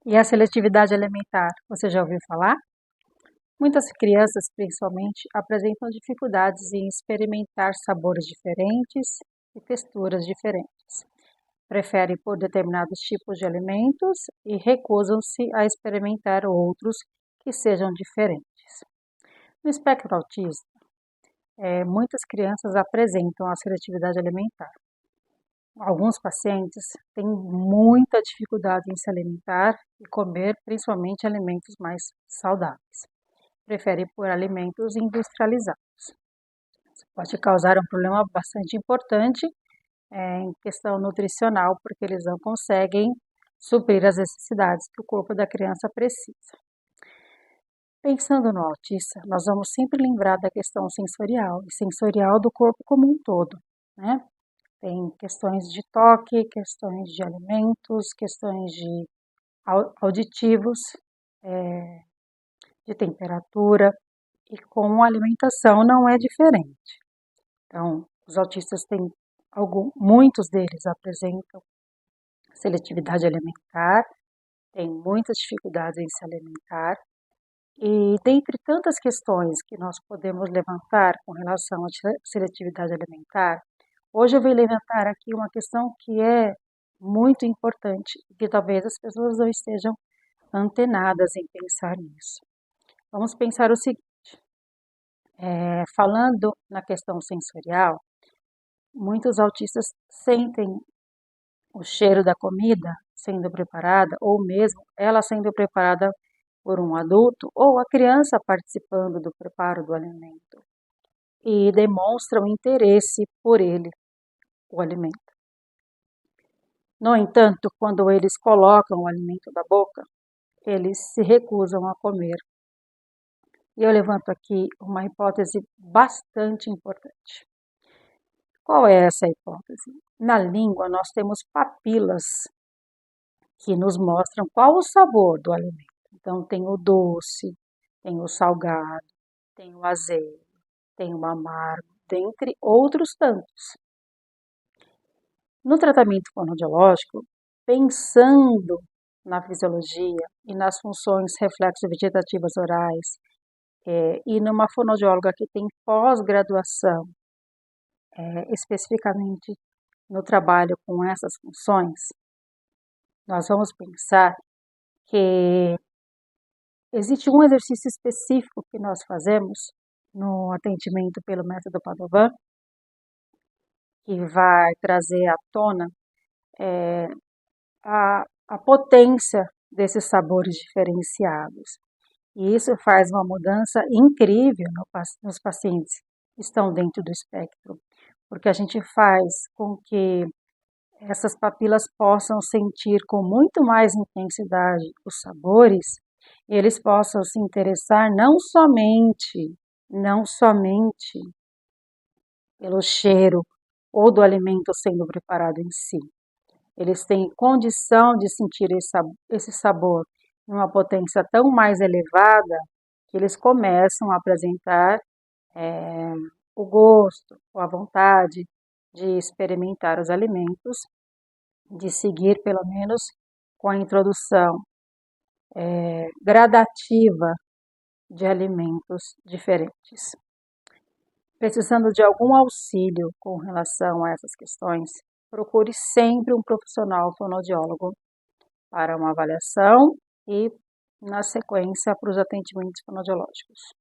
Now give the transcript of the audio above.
E a seletividade alimentar, você já ouviu falar? Muitas crianças, principalmente, apresentam dificuldades em experimentar sabores diferentes e texturas diferentes. Preferem por determinados tipos de alimentos e recusam-se a experimentar outros que sejam diferentes. No espectro autista, muitas crianças apresentam a seletividade alimentar. Alguns pacientes têm muita dificuldade em se alimentar e comer, principalmente alimentos mais saudáveis. Preferem por alimentos industrializados. Isso pode causar um problema bastante importante em questão nutricional, porque eles não conseguem suprir as necessidades que o corpo da criança precisa. Pensando no autista, nós vamos sempre lembrar da questão sensorial e sensorial do corpo como um todo, né? Tem questões de toque, questões de alimentos, questões de auditivos, de temperatura, e com a alimentação não é diferente. Então, os autistas têm muitos deles apresentam seletividade alimentar, têm muitas dificuldades em se alimentar, e dentre tantas questões que nós podemos levantar com relação à seletividade alimentar, hoje eu vou levantar aqui uma questão que é muito importante e que talvez as pessoas não estejam antenadas em pensar nisso. Vamos pensar o seguinte, falando na questão sensorial, muitos autistas sentem o cheiro da comida sendo preparada, ou mesmo ela sendo preparada por um adulto, ou a criança participando do preparo do alimento, e demonstram interesse por ele, o alimento. No entanto, quando eles colocam o alimento na boca, eles se recusam a comer. E eu levanto aqui uma hipótese bastante importante. Qual é essa hipótese? Na língua, nós temos papilas que nos mostram qual o sabor do alimento. Então, tem o doce, tem o salgado, tem o azedo, tem o amargo, dentre outros tantos. No tratamento fonoaudiológico, pensando na fisiologia e nas funções reflexo-vegetativas orais, e numa fonoaudióloga que tem pós-graduação, especificamente no trabalho com essas funções, nós vamos pensar que existe um exercício específico que nós fazemos no atendimento pelo método Padovan, que vai trazer à tona a potência desses sabores diferenciados. E isso faz uma mudança incrível nos pacientes que estão dentro do espectro, porque a gente faz com que essas papilas possam sentir com muito mais intensidade os sabores, e eles possam se interessar não somente pelo cheiro ou do alimento sendo preparado em si. Eles têm condição de sentir esse sabor em uma potência tão mais elevada que eles começam a apresentar o gosto, ou a vontade de experimentar os alimentos, de seguir pelo menos com a introdução gradativa de alimentos diferentes. Precisando de algum auxílio com relação a essas questões, procure sempre um profissional fonoaudiólogo para uma avaliação e, na sequência, para os atendimentos fonoaudiológicos.